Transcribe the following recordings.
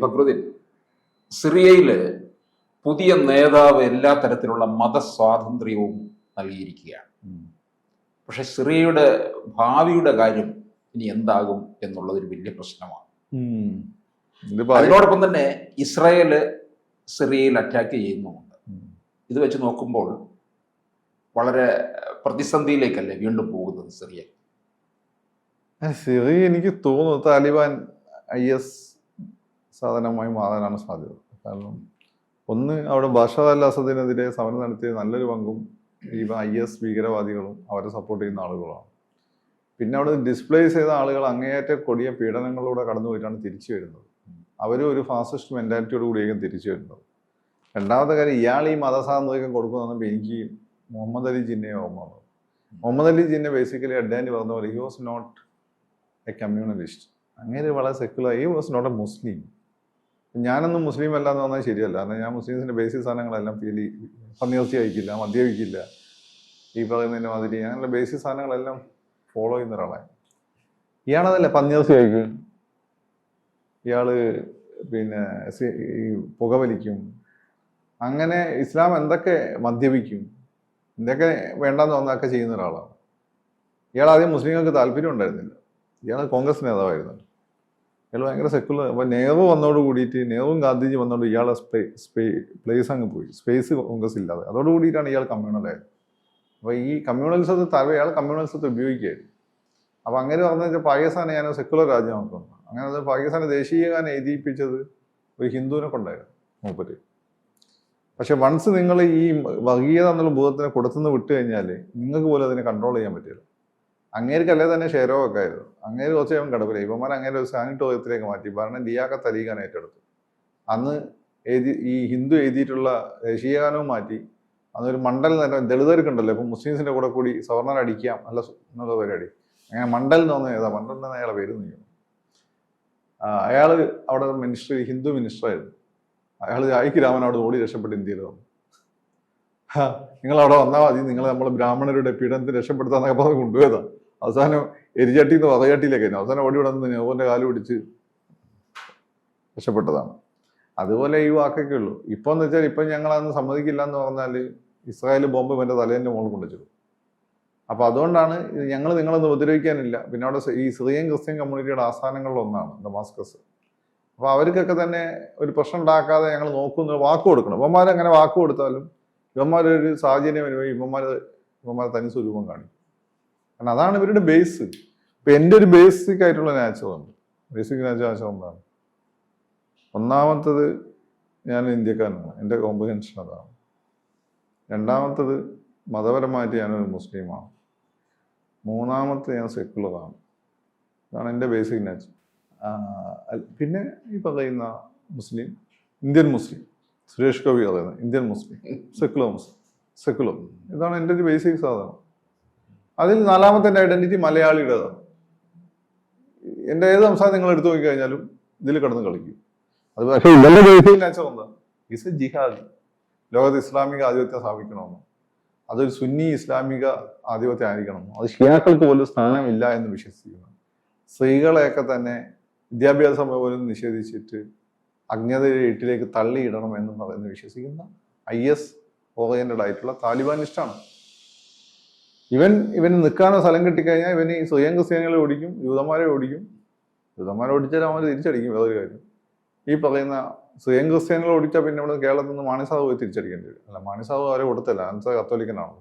ഫക്രുദ്ദീൻ, സിറിയയിൽ പുതിയ നേതാവ് എല്ലാ തരത്തിലുള്ള മതസ്വാതന്ത്ര്യവും നൽകിയിരിക്കുകയാണ്. പക്ഷെ സിറിയയുടെ ഭാവിയുടെ കാര്യം ഇനി എന്താകും എന്നുള്ളതൊരു വലിയ പ്രശ്നമാണ്. അതിനോടൊപ്പം തന്നെ ഇസ്രായേല് സിറിയയിൽ അറ്റാക്ക് ചെയ്യുന്നുമുണ്ട്. ഇത് വെച്ച് നോക്കുമ്പോൾ വളരെ പ്രതിസന്ധിയിലേക്കല്ലേ വീണ്ടും പോകുന്നത് സിറിയ? സിറിയ എനിക്ക് തോന്നുന്നു താലിബാൻ IS സാധനമായി മാറാനാണ് സാധ്യത. കാരണം ഒന്ന്, അവിടെ ബഷർ അൽ അസദിനെതിരെ സമരം നടത്തിയ നല്ലൊരു പങ്കും ഈ IS ഭീകരവാദികളും അവരെ സപ്പോർട്ട് ചെയ്യുന്ന ആളുകളാണ്. പിന്നെ അവിടെ ഡിസ്പ്ലേസ് ചെയ്ത ആളുകൾ അങ്ങേയറ്റ കൊടിയ പീഡനങ്ങളിലൂടെ കടന്നു പോയിട്ടാണ് തിരിച്ചു വരുന്നത്. അവരും ഒരു ഫാസിസ്റ്റ് മെന്റാലിറ്റിയോട് കൂടിയായിരിക്കും തിരിച്ചു വരുന്നത്. രണ്ടാമത്തെ കാര്യം, ഇയാൾ ഈ മതസ്വാതന്ത്ര്യം കൊടുക്കുന്നതെന്നപ്പോൾ എനിക്ക് മുഹമ്മദ് അലി ജിന്നയെ ഓർമ്മ വന്നു. മുഹമ്മദ് അലി ജിന്ന ബേസിക്കലി അഡ്വാനി പറഞ്ഞ പോലെ he was not a communalist. അങ്ങനെ വളരെ secular. He was not a Muslim. ഞാനൊന്നും മുസ്ലിം അല്ല എന്ന് പറഞ്ഞാൽ ശരിയല്ല. കാരണം ഞാൻ മുസ്ലിംസിന്റെ ബേസിക് സാധനങ്ങളെല്ലാം പന്നിയിറച്ചി കഴിക്കില്ല, മദ്യപിക്കില്ല, ഈ പറയുന്നതിന്റെ മാതിരി അങ്ങനെയുള്ള ബേസിക് സാധനങ്ങളെല്ലാം ഫോളോ ചെയ്യുന്ന ഒരാളാണ്. ഇയാളതല്ലേ പന്നിയിറച്ചി കഴിക്കും, ഇയാള് പിന്നെ ഈ പുകവലിക്കും, അങ്ങനെ ഇസ്ലാം എന്തൊക്കെ മദ്യപിക്കും, എന്തൊക്കെ വേണ്ടെന്ന് തോന്നാക്കെ ചെയ്യുന്ന ഒരാളാണ്. ഇയാൾ ആദ്യം മുസ്ലിങ്ങൾക്ക് താല്പര്യം ഉണ്ടായിരുന്നില്ല. ഇയാൾ കോൺഗ്രസ് നേതാവായിരുന്നു. ഇയാൾ ഭയങ്കര സെക്കുലർ. അപ്പോൾ നെഹ്റു വന്നോട് കൂടിയിട്ട്, നെഹ്റുവും ഗാന്ധിജി വന്നോട് ഇയാളെ പ്ലേസ് അങ്ങ് പോയി, സ്പേസ് കോൺഗ്രസ് ഇല്ലാതെ. അതോട് കൂടിയിട്ടാണ് ഇയാൾ കമ്മ്യൂണലായത്. അപ്പോൾ ഈ കമ്മ്യൂണലിസത്തെ ഇയാൾ കമ്മ്യൂണലിസത്തെ ഉപയോഗിക്കുകയായിരുന്നു. അപ്പോൾ അങ്ങനെ പറഞ്ഞു വെച്ചാൽ പാകിസ്ഥാനെ ഞാൻ സെക്കുലർ രാജ്യമാക്കുന്നു. അങ്ങനെ അത് പാകിസ്ഥാനെ ദേശീയഗാനം എഴുതിപ്പിച്ചത് ഒരു ഹിന്ദുവിനെ കൊണ്ടായിരുന്നു മൂപ്പര്. പക്ഷെ വൺസ് നിങ്ങൾ ഈ വർഗീയത എന്നുള്ള ബോധത്തിനെ കൊടുത്തുനിന്ന് വിട്ടു കഴിഞ്ഞാൽ നിങ്ങൾക്ക് പോലും അതിനെ കൺട്രോൾ ചെയ്യാൻ പറ്റില്ല. അങ്ങേർക്കല്ലേ തന്നെ ഷെയറോ ഒക്കെ ആയിരുന്നു. അങ്ങേര് കുറച്ച് കഴിയുമ്പോൾ കിടപ്പില്ല. ഇവന്മാർ അങ്ങേരെ ഒരു സാനിറ്റോറിയത്തിലേക്ക് മാറ്റി ഭരണം ലിയാഖത്ത് അലി ഖാൻ ഏറ്റെടുത്തു. അന്ന് ഈ ഹിന്ദു എഴുതിയിട്ടുള്ള ദേശീയഗാനവും മാറ്റി. അന്നൊരു മണ്ഡൽ തന്നെ ദളിതർക്കുണ്ടല്ലോ, ഇപ്പം മുസ്ലിംസിന്റെ കൂടെ കൂടി സവർണർ അടിക്കാം അല്ല എന്നുള്ള പരിപാടി. അങ്ങനെ മണ്ഡൽ എന്ന് പറഞ്ഞാൽ ഏതാ, മണ്ഡൽ എന്ന് അയാളെ പേര് നീക്കും. അയാൾ അവിടെ മിനിസ്റ്റർ, ഹിന്ദു മിനിസ്റ്ററായിരുന്നു. അയാൾ ജായിക്ക് രാമൻ അവിടെ ഓടി രക്ഷപ്പെട്ട് ഇന്ത്യയിൽ വന്നു. നിങ്ങൾ അവിടെ വന്നാൽ മതി, നിങ്ങൾ നമ്മളെ ബ്രാഹ്മണരുടെ പീഡനത്തിന് രക്ഷപ്പെടുത്താന്നൊക്കെ പറഞ്ഞ് കൊണ്ടുപോയതാ. അവസാനം എരിചട്ടിയിൽ നിന്ന് വതചട്ടിയിലേക്ക് തന്നെ അവസാനം ഓടി വിടുന്ന നെഹ്റുവിന്റെ കാല് പിടിച്ച് രക്ഷപ്പെട്ടതാണ്. അതുപോലെ ഈ വാക്കൊക്കെ ഉള്ളൂ. ഇപ്പം എന്ന് വെച്ചാൽ ഇപ്പം ഞങ്ങളതൊന്നും സമ്മതിക്കില്ല എന്ന് പറഞ്ഞാൽ ഇസ്രായേൽ ബോംബ് എൻ്റെ തലേൻ്റെ മുകളിൽ കൊണ്ടുവച്ചു. അപ്പോൾ അതുകൊണ്ടാണ് ഞങ്ങൾ നിങ്ങളൊന്നും ഉപദ്രവിക്കാനില്ല. പിന്നെ അവിടെ ഈ സിറിയൻ ക്രിസ്ത്യൻ കമ്മ്യൂണിറ്റിയുടെ ആസ്ഥാനങ്ങളിലൊന്നാണ് ദമാസ്കസ്. അപ്പോൾ അവർക്കൊക്കെ തന്നെ ഒരു പ്രശ്നം ഉണ്ടാക്കാതെ ഞങ്ങൾ നോക്കുന്ന വാക്ക് കൊടുക്കണം. ഇവന്മാരങ്ങനെ വാക്ക് കൊടുത്താലും ഇവന്മാരൊരു സാഹചര്യം വരുമ്പോൾ ഇവന്മാരെ തനി സ്വരൂപം കാണിക്കും. കാരണം അതാണ് ഇവരുടെ ബേസ്. ഇപ്പം എൻ്റെ ഒരു ബേസിക് ആയിട്ടുള്ള നാച്ചുറുണ്ട്. ബേസിക് നാച്ചുറൽ എന്താണ്? ഒന്നാമത്തത്, ഞാൻ ഇന്ത്യക്കാരനാണ്, എൻ്റെ കോംപ്രിഹെൻഷൻ അതാണ്. രണ്ടാമത്തത്, മതപരമായിട്ട് ഞാനൊരു മുസ്ലിമാണ്. മൂന്നാമത്തെ, ഞാൻ സെക്കുലറാണ്. ഇതാണ് എൻ്റെ ബേസിക് നാച്ചർ. പിന്നെ ഈ പറയുന്ന മുസ്ലിം, ഇന്ത്യൻ മുസ്ലിം, സുരേഷ് ഗോപി പറയുന്നത് ഇന്ത്യൻ മുസ്ലിം, സെക്കുലർ. ഇതാണ് എൻ്റെ ഒരു ബേസിക് സാധനം. അതിൽ നാലാമത്തെ എൻ്റെ ഐഡന്റിറ്റി മലയാളിയുടേതാണ്. എൻ്റെ ഏത് സംസ്ഥാനം നിങ്ങൾ എടുത്തു നോക്കിക്കഴിഞ്ഞാലും ഇതിൽ കിടന്ന് കളിക്കും. അത് പക്ഷേ ഇവരുടെ ബേസിക് നാച്ചർ എന്താ? ഇസ് എ ജിഹാദ്. ലോകത്ത് ഇസ്ലാമിക ആധിപത്യം സ്ഥാപിക്കണമെന്ന്, അതൊരു സുന്നി ഇസ്ലാമിക ആധിപത്യം ആയിരിക്കണം, അത് ഷിയാക്കൾക്ക് പോലും സ്ഥാനമില്ല എന്ന് വിശ്വസിക്കുന്നു. സ്ത്രീകളെയൊക്കെ തന്നെ വിദ്യാഭ്യാസം പോലും നിഷേധിച്ചിട്ട് അജ്ഞതയുടെ വീട്ടിലേക്ക് തള്ളിയിടണം എന്ന് പറയുന്നത് വിശ്വസിക്കുന്ന IS ഓറിയന്റഡ് ആയിട്ടുള്ള താലിബാനിസ്റ്റാണ്. ഇവന് നിൽക്കാനോ സ്ഥലം കിട്ടിക്കഴിഞ്ഞാൽ ഇവന് ഈ സ്വയം ക്രിസ്ത്യാനികളെ ഓടിക്കും, യൂതന്മാരെ ഓടിക്കും. യൂതന്മാരെ ഓടിച്ചാൽ അവന്മാർ തിരിച്ചടിക്കും. വേറൊരു കാര്യം, ഈ പറയുന്ന സ്വയം ക്രിസ്ത്യാനികളെ ഓടിച്ചാൽ പിന്നെ ഇവിടെ കേരളത്തിൽ നിന്ന് മാണിസാവ് പോയി തിരിച്ചടിക്കേണ്ടി വരും. അല്ല, മാണിസാവ് അവരെ കൊടുത്തല്ല, അനന്ത കത്തോലിക്കനാണ്.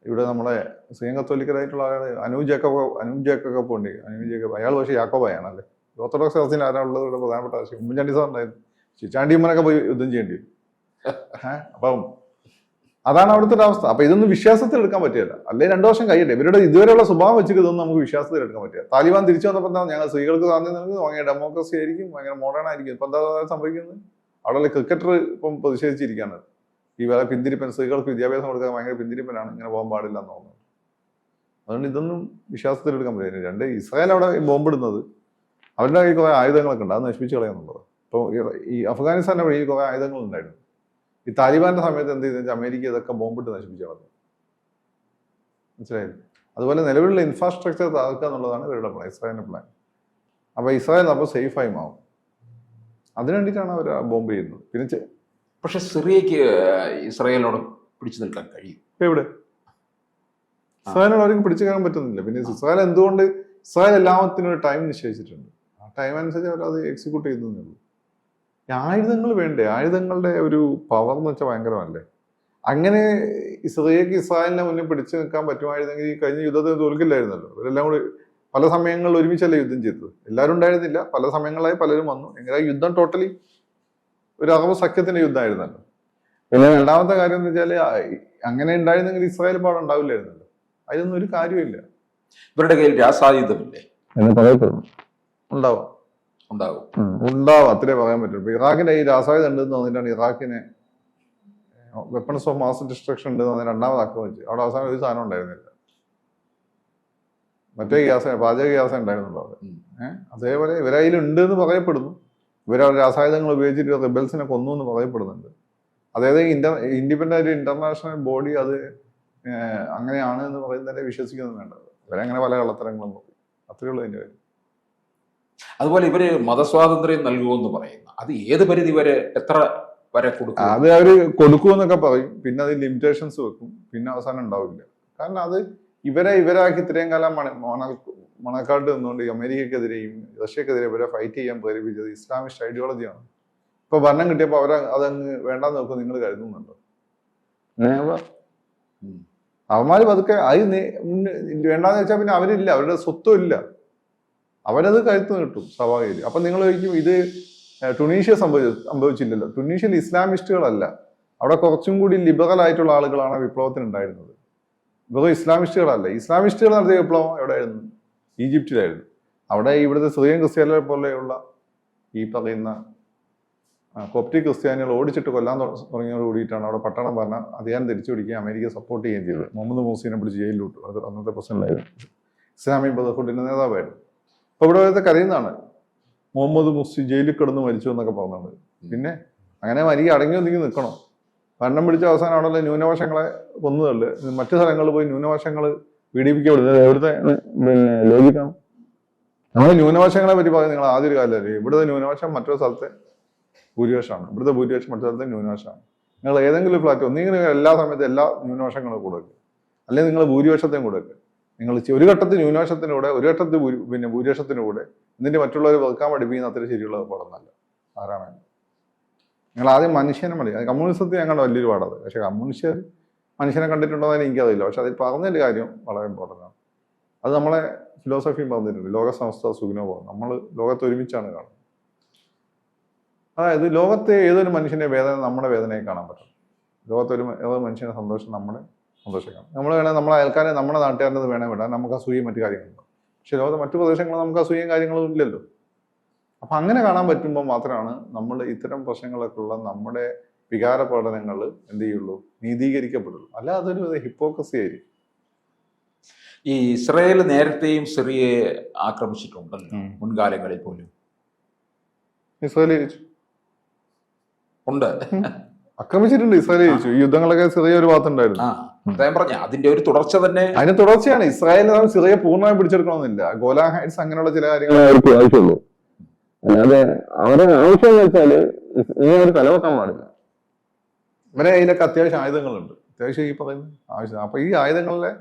ഇവിടെ നമ്മുടെ സ്വയം കത്തോലിക്കരായിട്ടുള്ള ആളാണ് അനൂജ് ജേക്കബ് ഉണ്ട്. അനൂജ് ജേക്കബ് അയാൾ പക്ഷേ യാക്കോബായാണല്ലേ. ഓർത്തഡോക്സ് ക്രിസ്ത്യൻ ആരാളുള്ളത് ഇവിടെ പ്രധാനപ്പെട്ട ആവശ്യം. ഉമ്മൻചാണ്ടി സാർ ഉണ്ടായിരുന്നു. ചാണ്ടിയമ്മനൊക്കെ പോയി യുദ്ധം ചെയ്യേണ്ടി വരും. അപ്പം അതാണ് അവിടുത്തെ ഒരു അവസ്ഥ. അപ്പൊ ഇതൊന്നും വിശ്വാസത്തിൽ എടുക്കാൻ പറ്റില്ല. അല്ലെങ്കിൽ 2 വർഷം കഴിയട്ടെ. ഇവരുടെ ഇതുവരെയുള്ള സ്വഭാവം വെച്ചിട്ട് ഇതൊന്നും നമുക്ക് വിശ്വാസത്തിൽ എടുക്കാൻ പറ്റില്ല. താലിബാൻ തിരിച്ചു വന്നപ്പോൾ ഞങ്ങൾ സ്ത്രീകൾക്ക് സ്വാതന്ത്ര്യം നൽകുന്നത് ഭയങ്കര ഡെമോക്രസി ആയിരിക്കും, ഭയങ്കര മോഡേൺ ആയിരിക്കും. ഇപ്പൊ എന്താ സംഭവിക്കുന്നത്? അവിടെ ക്രിക്കറ്റർ ഇപ്പം പ്രതിഷേധിച്ചിരിക്കുകയാണ്. ഈ വേറെ പിന്തിരിപ്പൻ, സ്ത്രീകൾക്ക് വിദ്യാഭ്യാസം കൊടുക്കാൻ ഭയങ്കര പിന്തിരിപ്പനാണ്, ഇങ്ങനെ പോകാൻ പാടില്ല എന്ന് തോന്നുന്നു. അതുകൊണ്ട് ഇതൊന്നും വിശ്വാസത്തിൽ എടുക്കാൻ പറ്റില്ല. 2, ഇസ്രായേൽ അവിടെ ബോംബിടുന്നത് അവരുടെ കയ്യിൽ കുറെ ആയുധങ്ങളൊക്കെ ഉണ്ട്, അത് നശിപ്പിച്ച് കളയാന്നുള്ളത്. ഇപ്പോൾ ഈ അഫ്ഗാനിസ്ഥാന്റെ വഴി കുറെ ആയുധങ്ങൾ ഉണ്ടായിരുന്നു. ഈ താലിബാന്റെ സമയത്ത് എന്ത് ചെയ്തെന്ന് വെച്ചാൽ അമേരിക്ക ഇതൊക്കെ ബോംബിട്ട് നശിപ്പിച്ച് കളഞ്ഞു. മനസ്സിലായില്ലേ? അതുപോലെ നിലവിലുള്ള ഇൻഫ്രാസ്ട്രക്ചർ തകർക്കുക എന്നുള്ളതാണ് ഇവരുടെ പ്ലാൻ, ഇസ്രായേലിന്റെ പ്ലാൻ. അപ്പോൾ ഇസ്രായേൽ അപ്പോൾ സേഫായി മാറും. അതിനു വേണ്ടിയിട്ടാണ് അവർ ബോംബ് ചെയ്യുന്നത്. പിന്നെ പക്ഷെ സിറിയക്ക് ഇസ്രായേലിനോട് പിടിച്ചു നിൽക്കാൻ കഴിയും. ഇപ്പൊ എവിടെ ഇസ്രായേലിനോട് അവർക്ക് പിടിച്ചു കയറാൻ പറ്റുന്നില്ല. പിന്നെ ഇസ്രായേൽ എന്തുകൊണ്ട് ഇസ്രായേൽ എല്ലാത്തിനും ഒരു ടൈം നിശ്ചയിച്ചിട്ടുണ്ട്. ആ ടൈം അനുസരിച്ച് അവർ അത് എക്സിക്യൂട്ട് ചെയ്യുന്നേ ഉള്ളൂ. ആയുധങ്ങൾ വേണ്ടേ? ആയുധങ്ങളുടെ ഒരു പവർ എന്ന് വെച്ചാൽ ഭയങ്കരമല്ലേ. അങ്ങനെ സിറിയക്ക് ഇസ്രായേലിനെ മുന്നിൽ പിടിച്ചു നിൽക്കാൻ പറ്റുമായിരുന്നെങ്കിൽ ഈ കഴിഞ്ഞ യുദ്ധത്തിന് തോൽക്കില്ലായിരുന്നല്ലോ. ഇവരെല്ലാം കൂടി പല സമയങ്ങളിൽ ഒരുമിച്ചല്ലേ യുദ്ധം ചെയ്തത്. എല്ലാവരും ഉണ്ടായിരുന്നില്ല, പല സമയങ്ങളായി പലരും വന്നു. എങ്ങനെ യുദ്ധം ടോട്ടലി ഒരു അറബ് സഖ്യത്തിന്റെ യുദ്ധമായിരുന്നല്ലോ. പിന്നെ രണ്ടാമത്തെ കാര്യം എന്ന് വെച്ചാൽ അങ്ങനെ ഉണ്ടായിരുന്നെങ്കിൽ ഇസ്രായേൽ പാടം ഉണ്ടാവില്ലായിരുന്നല്ലോ. അതിനൊന്നും ഒരു കാര്യമില്ല. ഇവരുടെ കയ്യിൽ രാസായുധമില്ലേ എന്ന് പറയപ്പെടുന്നു. ഉണ്ടാവും അത്രേ പറയാൻ പറ്റുള്ളൂ. ഇറാഖിന്റെ ഈ രാസായുധം ഉണ്ടെന്ന് പറഞ്ഞിട്ടാണ് ഇറാഖിനെ വെപ്പൺസ് ഓഫ് മാസ് ഡിസ്ട്രക്ഷൻ ഉണ്ടെന്ന് പറഞ്ഞാൽ രണ്ടാമത് ആക്രമിച്ചു. അവിടെ അവസാനം ഒരു സാധനം ഉണ്ടായിരുന്നില്ല. മറ്റേ ഗ്യാസ്, പാചക ഗ്യാസ് ഉണ്ടായിരുന്നുള്ളൂ അവിടെ. അതേപോലെ ഇവരതിൽ ഉണ്ട് എന്ന് പറയപ്പെടുന്നു. ഇവരവിടെ രാസായുധങ്ങൾ ഉപയോഗിച്ചിട്ട് റിബൽസിനെ കൊന്നു എന്ന് പറയപ്പെടുന്നുണ്ട്. അതായത് ഇൻഡിപെൻഡന്റ് ഇന്റർനാഷണൽ ബോഡി അത് അങ്ങനെയാണ് എന്ന് പറയുന്നതിനെ വിശ്വസിക്കുന്നത് വേണ്ടത്. ഇവരങ്ങനെ പല കള്ളത്തരങ്ങളും നോക്കി. അത്രയേ ഉള്ളൂ അതിന്റെ കാര്യം. അതുപോലെ ഇവര് മതസ്വാതന്ത്ര്യം നൽകുമെന്ന് പറയുന്നു. അത് ഏത് പരിധി വരെ, എത്ര വരെ കൊടുക്കും? അത് അവര് കൊടുക്കുമെന്നൊക്കെ പറയും. പിന്നെ അത് ലിമിറ്റേഷൻസ് വെക്കും. പിന്നെ അവസാനം ഉണ്ടാവില്ല. കാരണം അത് ഇവരാക്കി ഇത്രയും കാലം മണക്കാട്ട് നിന്നുകൊണ്ട് അമേരിക്കക്കെതിരെയും റഷ്യക്കെതിരെ ഇവരെ ഫൈറ്റ് ചെയ്യാൻ പ്രേരിപ്പിച്ചത് ഇസ്ലാമിസ്റ്റ് ഐഡിയോളജിയാണ്. ഇപ്പൊ ഭരണം കിട്ടിയപ്പോൾ അതങ്ങ് വേണ്ടാന്ന് നോക്കും നിങ്ങൾ കരുതുന്നുണ്ടോ? അവന്മാര് പതുക്കെ അത് വേണ്ടാന്ന് വെച്ചാൽ പിന്നെ അവരില്ല, അവരുടെ സ്വത്തും ഇല്ല, അവരത് കരുത്ത് കിട്ടും സ്വാഭാവികം. അപ്പൊ നിങ്ങൾ ചോദിക്കും ഇത് ടുണീഷ്യ സംഭവിച്ചില്ലല്ലോ. ടുണീഷ്യയിൽ ഇസ്ലാമിസ്റ്റുകളല്ല, അവിടെ കുറച്ചും കൂടി ലിബറൽ ആയിട്ടുള്ള ആളുകളാണ് വിപ്ലവത്തിനുണ്ടായിരുന്നത്. വെറും ഇസ്ലാമിസ്റ്റുകളല്ല. ഇസ്ലാമിസ്റ്റുകൾ നടത്തിയ വിപ്ലവം എവിടെയായിരുന്നു? ഈജിപ്തിലായിരുന്നു. അവിടെ ഇവിടുത്തെ സിറിയൻ ക്രിസ്ത്യാനികളെ പോലെയുള്ള ഈ പറയുന്ന കോപ്റ്റിക് ക്രിസ്ത്യാനികൾ ഓടിച്ചിട്ട് കൊല്ലാൻ തുടങ്ങിയോട് കൂടിയിട്ടാണ് അവിടെ പട്ടണം ഭരണ അധികാരം തിരിച്ചു പിടിക്കുകയും അമേരിക്ക സപ്പോർട്ട് ചെയ്യുകയും ചെയ്തത്. മുഹമ്മദ് മുർസിനെ പിടിച്ച് ജയിലിൽ വിട്ടു. അത് അന്നത്തെ പ്രസിഡന്റായിരുന്നു, ഇസ്ലാമിക് ബ്രദർഹുഡിന്റെ നേതാവായിരുന്നു. അപ്പൊ ഇവിടെ കരയുന്നതാണ് മുഹമ്മദ് മുർസി ജയിലിൽ കിടന്ന് മരിച്ചു എന്നൊക്കെ പറഞ്ഞത്. പിന്നെ അങ്ങനെ മരിക അടങ്ങി ഒതുങ്ങി നിൽക്കണം. ഭരണം പിടിച്ച അവസാനം അവിടെയുള്ള ന്യൂനപക്ഷങ്ങളെ കൊന്നുതള്ളു. മറ്റു സ്ഥലങ്ങളിൽ പോയി ന്യൂനപക്ഷങ്ങൾ പീഡിപ്പിക്കപ്പെടുന്നത് എവിടുത്തെ ലോകിക്കണം. നമ്മൾ ന്യൂനപക്ഷങ്ങളെ പറ്റി പറയുന്നത് നിങ്ങൾ ആദ്യ ഒരു കാലമല്ലേ. ഇവിടുത്തെ ന്യൂനപക്ഷം മറ്റൊരു സ്ഥലത്തെ ഭൂരിപക്ഷമാണ്, ഇവിടുത്തെ ഭൂരിപക്ഷം മറ്റു സ്ഥലത്തെ ന്യൂനപക്ഷമാണ്. നിങ്ങൾ ഏതെങ്കിലും ഫ്ലാറ്റ് ഒന്നെങ്കിൽ എല്ലാ സമയത്തും എല്ലാ ന്യൂനപക്ഷങ്ങളും കൊടുക്കുക, അല്ലെങ്കിൽ നിങ്ങൾ ഭൂരിപക്ഷത്തെയും കൊടുക്കുക. നിങ്ങൾ ഒരു ഘട്ടത്തിൽ ന്യൂനപക്ഷത്തിൻ്റെ കൂടെ, ഒരു ഘട്ടത്തിൽ ഭൂരിപക്ഷത്തിൻ്റെ കൂടെ എന്നിട്ട് മറ്റുള്ളവരെ വെറുക്കാൻ പഠിപ്പിക്കുന്ന അത്ര ശരിയുള്ള പാടൊന്നല്ല. ആരാണ് നിങ്ങൾ ആദ്യം മനുഷ്യനെ മതി. കമ്മ്യൂണിസത്തിൽ ഞങ്ങളുടെ വലിയൊരു പാടത്. പക്ഷെ കമ്മ്യൂണിസ്റ്റ് മനുഷ്യനെ കണ്ടിട്ടുണ്ടോ എന്ന് എനിക്കറിയില്ല. പക്ഷെ അതിൽ പറഞ്ഞൊരു കാര്യം വളരെ ഇമ്പോർട്ടൻ്റ് ആണ്. അത് നമ്മളെ ഫിലോസഫിയും പറഞ്ഞിട്ടുണ്ട്. ലോക സമസ്ത സുഖിനോ പോകും. നമ്മൾ ലോകത്തെ ഒരുമിച്ചാണ് കാണുന്നത്. അതായത് ലോകത്തെ ഏതൊരു മനുഷ്യന്റെ വേദന നമ്മുടെ വേദനയെ കാണാൻ പറ്റും. ലോകത്തൊരു ഏതൊരു മനുഷ്യന്റെ സന്തോഷം നമ്മുടെ സന്തോഷം കാണും. നമ്മൾ വേണേൽ നമ്മളെ അയൽക്കാരെ നമ്മുടെ നാട്ടുകാരനത് വേണേ വിടാൻ നമുക്ക് അസൂയും മറ്റു കാര്യങ്ങളുണ്ട്. പക്ഷെ ലോകത്തെ മറ്റു പ്രദേശങ്ങളിൽ നമുക്ക് അസൂയും കാര്യങ്ങളും ഇല്ലല്ലോ. അപ്പൊ അങ്ങനെ കാണാൻ പറ്റുമ്പോൾ മാത്രമാണ് നമ്മൾ ഇത്തരം പ്രശ്നങ്ങളൊക്കെ ഉള്ള നമ്മുടെ വികാര പ്രകടനങ്ങൾ എന്ത് ചെയ്യുള്ളൂ, നീതീകരിക്കപ്പെടുള്ളൂ. അല്ല അതൊരു ഹിപ്പോക്രസി ആയിരിക്കും. ഈ ഇസ്രായേൽ നേരത്തെയും സിറിയയെ ആക്രമിച്ചിട്ടുണ്ടല്ലോ മുൻകാലങ്ങളിൽ പോലും. ഇസ്രായേൽ ജയിച്ചു ഉണ്ട്, ആക്രമിച്ചിട്ടുണ്ട്. ഇസ്രായേൽ ജയിച്ചു. ഈ യുദ്ധങ്ങളൊക്കെ സിറിയ ഒരു ഭാഗത്തുണ്ടായിരുന്നു. അദ്ദേഹം പറഞ്ഞ അതിന്റെ ഒരു തുടർച്ച തന്നെ, അതിന്റെ തുടർച്ചയാണ്. ഇസ്രായേൽ സിറിയ പൂർണ്ണമായും പിടിച്ചെടുക്കണമെന്നില്ല. ഗോലാൻ ഹൈറ്റ്സ് അങ്ങനെയുള്ള ചില കാര്യങ്ങൾ അവർക്ക് ആവശ്യമുള്ളൂ. അല്ലാതെ അവരുടെ ആവശ്യം എന്ന് വെച്ചാല് ഒരു തലവെക്കാൻ പാടില്ല. ഇവരെ കയ്യിലൊക്കെ അത്യാവശ്യം ആയുധങ്ങളുണ്ട്, അത്യാവശ്യം ഈ പറയുന്ന ആവശ്യം. അപ്പൊ ഈ ആയുധങ്ങളിലെ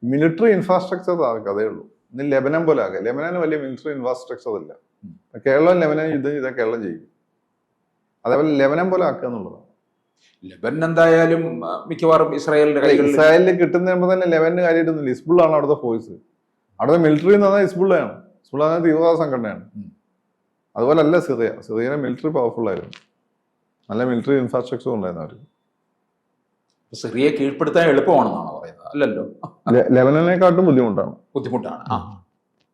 മിലിറ്ററി ഇൻഫ്രാസ്ട്രക്ചർ ആക്കുക, അതേ ഉള്ളൂ. ഇന്ന് ലെബനൻ പോലെ ആക്കുക. ലെബനന് വലിയ മിലിറ്ററി ഇൻഫ്രാസ്ട്രക്ചർ ഇല്ല. കേരളം ലെബനൻ യുദ്ധം ചെയ്താൽ കേരളം ചെയ്യും. അതേപോലെ ലെബനൻ പോലെ ആക്കുക എന്നുള്ളതാണ്. ലെബനൻ എന്തായാലും മിക്കവാറും ഇസ്രായേലിന്റെ കൈകളിൽ, ഇസ്രായേലിൽ കിട്ടുന്നപ്പോൾ തന്നെ ലെബനന് കാര്യമായിട്ടൊന്നുമില്ല. ഹിസ്ബുള്ളാണ് അവിടുത്തെ ഫോഴ്സ്. അവിടുത്തെ മിലിറ്ററി എന്ന് പറഞ്ഞാൽ ഹിസ്ബുള്ളയാണ്. ഹിസ്ബുള്ള തീവ്രവാദ സംഘടനയാണ്. അതുപോലെ അല്ല സിറിയ. സിറിയയിലെ മിലിറ്ററി പവർഫുൾ ആയിരുന്നു, നല്ല മിലിറ്ററി ഇൻഫ്രാസ്ട്രക്ചർ ഉണ്ടായിരുന്നു അവർക്ക്. സിറിയയെ കീഴ്പ്പെടുത്താൻ എളുപ്പമാണെന്നാണ് പറയുന്നത്. അല്ലല്ലോ, ലെബനനെക്കാട്ടും ബുദ്ധിമുട്ടാണ്.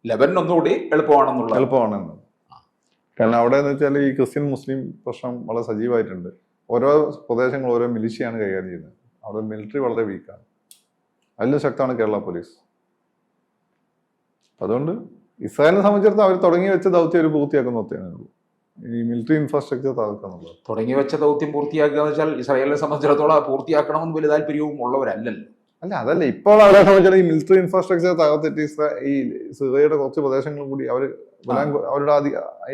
ലെബനൻ ഒന്നുകൂടി എളുപ്പമാണെന്ന്. കാരണം അവിടെ എന്ന് വെച്ചാൽ ഈ ക്രിസ്ത്യൻ മുസ്ലിം പ്രശ്നം വളരെ സജീവമായിട്ടുണ്ട്. ഓരോ പ്രദേശങ്ങൾ ഓരോ മിലിഷ്യയാണ് കൈകാര്യം ചെയ്യുന്നത്. അവിടെ മിലിറ്ററി വളരെ വീക്കാണ്. അതിലും ശക്തമാണ് കേരള പോലീസ്. അതുകൊണ്ട് ഇസ്രായേലിനെ സംബന്ധിച്ചിടത്തോളം അവർ തുടങ്ങി വെച്ച ദൗത്യം ഒരു പൂർത്തിയാക്കുന്നേ ഉള്ളൂ. ഈ മിലിറ്ററി ഇൻഫ്രാസ്ട്രക്ചർ തകർക്കുക എന്നുള്ളത്. തുടങ്ങി വെച്ച ദൗത്യം പൂർത്തിയാക്കുക എന്ന് വെച്ചാൽ ഇസ്രായേലിനെ സംബന്ധിച്ചിടത്തോളം പൂർത്തിയാക്കണമെന്ന് വലിയ താല്പര്യവും ഉള്ളവരല്ലല്ലോ. അല്ല അതല്ല ഇപ്പോൾ അവരെ സംബന്ധിച്ചാൽ ഈ മിലിറ്ററി ഇൻഫ്രാസ്ട്രക്ചർ തകർത്തിട്ട് ഈ സിറിയയുടെ കുറച്ച് പ്രദേശങ്ങളും കൂടി അവരുടെ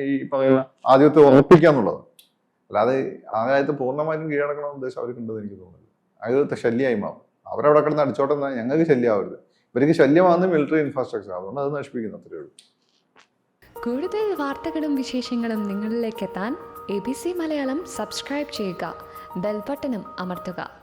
ഈ പറയുന്ന ആധിപത്യം ഉറപ്പിക്കാന്നുള്ളത്. അല്ലാതെ ആ രാജ്യത്ത് പൂർണ്ണമായിട്ടും കീഴടക്കണമെന്ന ഉദ്ദേശം അവർക്കുണ്ടെന്ന് എനിക്ക് തോന്നുന്നില്ല. അത് ശല്യമായി മാറും. അവരവിടെ കിടന്ന് അടിച്ചോട്ടെ, ഞങ്ങൾക്ക് ശല്യമാവരുത്. ഇവർക്ക് ശല്യമാകുന്ന മിലിറ്ററി ഇൻഫ്രാസ്ട്രക്ചർ, അതുകൊണ്ട് അത് നശിപ്പിക്കുന്നു, അത്രയേ ഉള്ളൂ. കൂടുതൽ വാർത്തകളും വിശേഷങ്ങളും നിങ്ങളിലേക്ക് എത്താൻ ABC മലയാളം സബ്സ്ക്രൈബ് ചെയ്യുക, ബെൽ ബട്ടണും അമർത്തുക.